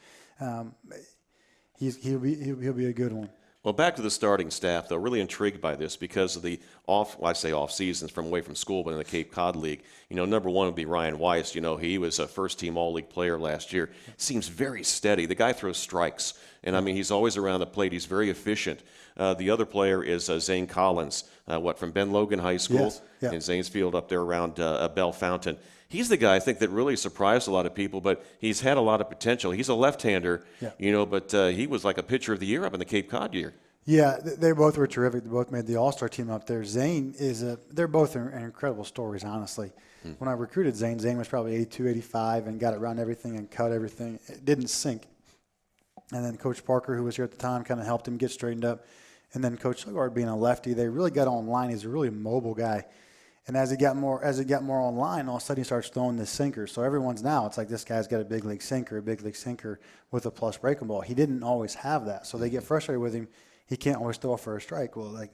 He'll be a good one. Well, back to the starting staff, though, really intrigued by this because of the off seasons from away from school, but in the Cape Cod League. Number one would be Ryan Weiss. He was a first-team All-League player last year. Seems very steady. The guy throws strikes, and I mean, he's always around the plate. He's very efficient. The other player is Zane Collins, from Ben Logan High School Yes, yeah. in Zanesfield up there around Bell Fountain. He's the guy, I think, that really surprised a lot of people, but he's had a lot of potential. He's a left-hander, but he was like a pitcher of the year up in the Cape Cod year. Yeah, they both were terrific. They both made the All-Star team up there. Zane they're both incredible stories, honestly. When I recruited Zane was probably 82, 85 and got around everything and cut everything. It didn't sink. And then Coach Parker, who was here at the time, kind of helped him get straightened up. And then Coach Sugard, being a lefty, they really got online. He's a really mobile guy. And as he got more online, all of a sudden he starts throwing this sinker. So it's like this guy's got a big league sinker with a plus breaking ball. He didn't always have that. So they get frustrated with him. He can't always throw for a strike. Well, like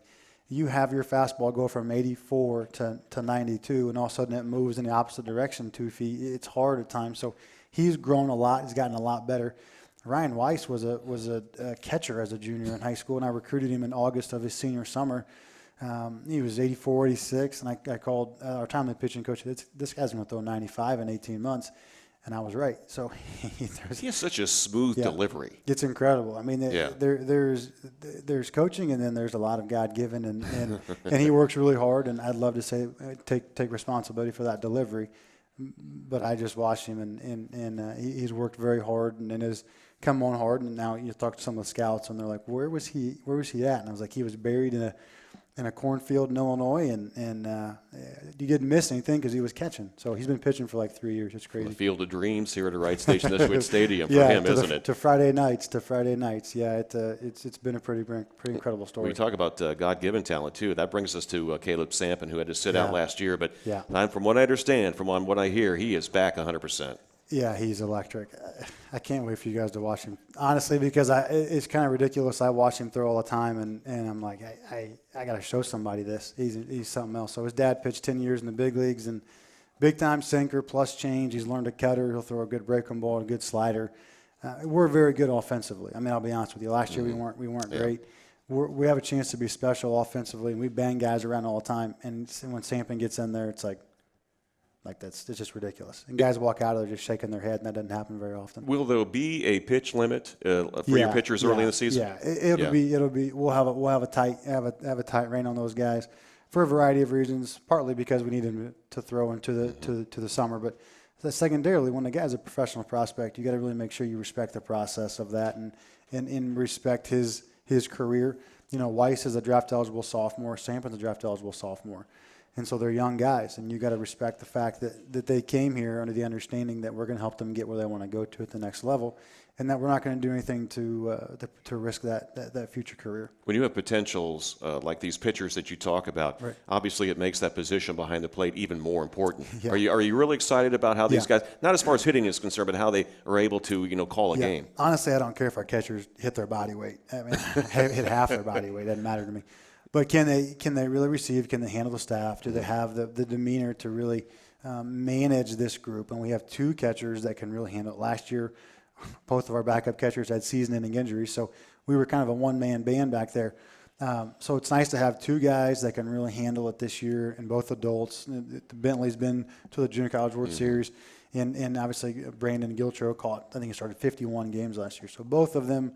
you have your fastball go from 84 to 92, and all of a sudden it moves in the opposite direction 2 feet. It's hard at times. So he's grown a lot. He's gotten a lot better. Ryan Weiss was a catcher as a junior in high school, and I recruited him in August of his senior summer. He was 84, 86, and I called our timely pitching coach. This guy's going to throw 95 in 18 months, and I was right. So He has such a smooth delivery. It's incredible. I mean, there's coaching, and then there's a lot of God-given, and he works really hard. And I'd love to say take responsibility for that delivery, but I just watched him, and he's worked very hard, and has come on hard. And now you talk to some of the scouts, and they're like, "Where was he at?" And I was like, "He was buried in a cornfield in Illinois, and he didn't miss anything because he was catching. So he's been pitching for like 3 years. It's crazy. The Field of Dreams here at Wright Station, Neshwit Stadium for him, isn't it? To Friday nights. Yeah, it's been a pretty incredible story. We talk about God-given talent too. That brings us to Caleb Sampson, who had to sit out last year. But from what I understand, from what I hear, he is back 100%. Yeah, he's electric. I can't wait for you guys to watch him, honestly, because it's kind of ridiculous. I watch him throw all the time, and I'm like, I got to show somebody this. He's something else. So his dad pitched 10 years in the big leagues, and big-time sinker plus change. He's learned a cutter. He'll throw a good breaking ball, a good slider. We're very good offensively. I mean, I'll be honest with you. Last year we weren't great. We have a chance to be special offensively, and we bang guys around all the time. And when Sampson gets in there, it's like it's just ridiculous. And guys walk out of there just shaking their head, and that doesn't happen very often. Will there be a pitch limit for your pitchers early in the season? Yeah, it'll be. We'll have a tight rein on those guys for a variety of reasons. Partly because we need them to throw into the summer, but secondarily, when the guy's a professional prospect, you got to really make sure you respect the process of that and respect his career. Weiss is a draft eligible sophomore. Sampson's a draft eligible sophomore. And so they're young guys, and you got to respect the fact that they came here under the understanding that we're going to help them get where they want to go to at the next level, and that we're not going to do anything to risk that future career. When you have potentials like these pitchers that you talk about, obviously it makes that position behind the plate even more important. Yeah. Are you really excited about how these guys, not as far as hitting is concerned, but how they are able to call a game? Honestly, I don't care if our catchers hit their body weight. I mean, hit half their body weight. It doesn't matter to me. But can they really receive? Can they handle the staff? Do they have the demeanor to really manage this group? And we have two catchers that can really handle it. Last year, both of our backup catchers had season-ending injuries, so we were kind of a one-man band back there. So it's nice to have two guys that can really handle it this year, and both adults. Bentley's been to the Junior College World Series, and obviously Brandon Giltro I think he started 51 games last year. So both of them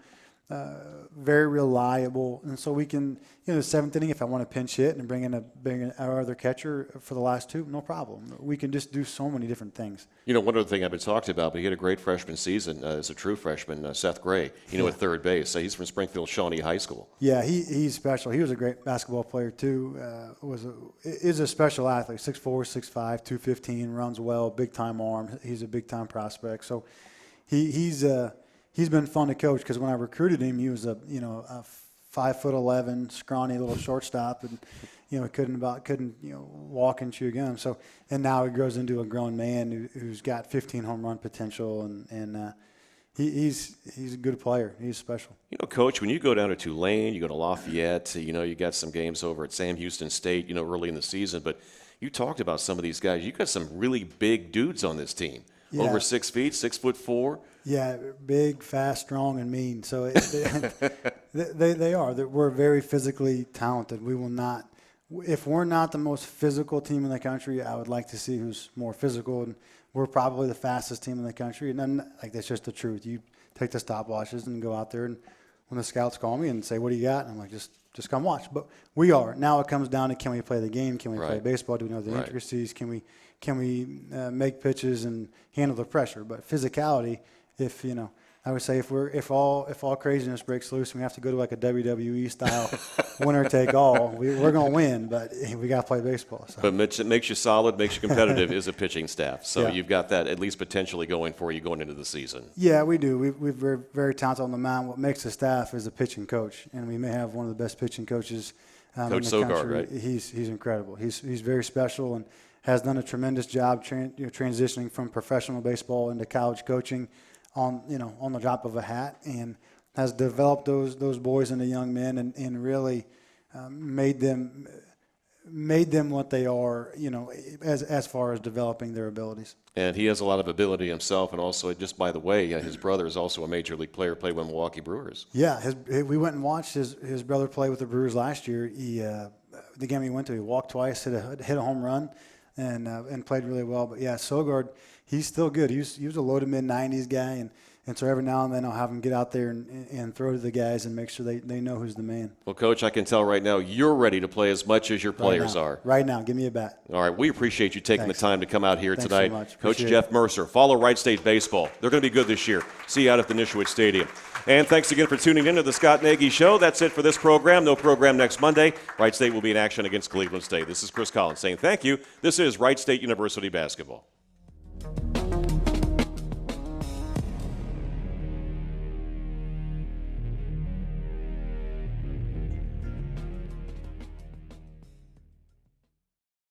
very reliable, and so we can, the seventh inning, if I want to pinch hit and bring in our other catcher for the last two, no problem. We can just do so many different things. One other thing I've been talking about, but he had a great freshman season as a true freshman, Seth Gray, at third base. He's from Springfield Shawnee High School. Yeah, he's special. He was a great basketball player too. Is a special athlete, 6'4", 6'5", 215, runs well, big time arm. He's a big time prospect. So he's been fun to coach because when I recruited him, he was a 5'11", scrawny little shortstop, and couldn't walk and chew gum. So, and now he grows into a grown man who's got 15 home run potential, and he's a good player. He's special. Coach, when you go down to Tulane, you go to Lafayette, you got some games over at Sam Houston State, early in the season, but you talked about some of these guys. You got some really big dudes on this team. Yeah. over 6 feet, 6'4". Yeah, big, fast, strong, and mean. So they are. We're very physically talented. We will not, if we're not the most physical team in the country, I would like to see who's more physical. And we're probably the fastest team in the country. And then, like, that's just the truth. You take the stopwatches and go out there, and when the scouts call me and say, "What do you got?" And I'm like, just come watch. But we are. Now it comes down to, can we play the game? Can we play baseball? Do we know the intricacies? Can we make pitches and handle the pressure? But physicality, if I would say if all craziness breaks loose and we have to go to like a WWE style winner take all, we're gonna win. But we got to play baseball. So. But Mitch, it makes you solid, makes you competitive is a pitching staff. So Yeah. you've got that at least potentially going for you going into the season. Yeah, we do. We're very, very talented on the mound. What makes the staff is a pitching coach, and we may have one of the best pitching coaches in Coach the Sogard, country. right? He's incredible. He's very special and has done a tremendous job transitioning from professional baseball into college coaching on the drop of a hat, and has developed those boys into young men and really made them what they are, as far as developing their abilities. And he has a lot of ability himself, and also, just by the way, his brother is also a major league player, played with Milwaukee Brewers. Yeah, we went and watched his brother play with the Brewers last year. The game he went to, he walked twice, hit a home run, and played really well. But yeah, Sogard, he's still good. He was a low to mid 90s guy, and so every now and then I'll have him get out there and throw to the guys and make sure they know who's the man. Well, Coach, I can tell right now you're ready to play as much as your players are. Right now, give me a bat. All right, we appreciate you taking Thanks. the time to come out here Thanks tonight. so much. Coach Appreciate Jeff it. Mercer, follow Wright State Baseball. They're going to be good this year. See you out at the Nishwitz Stadium. And thanks again for tuning in to the Scott Nagy Show. That's it for this program. No program next Monday. Wright State will be in action against Cleveland State. This is Chris Collins saying thank you. This is Wright State University Basketball.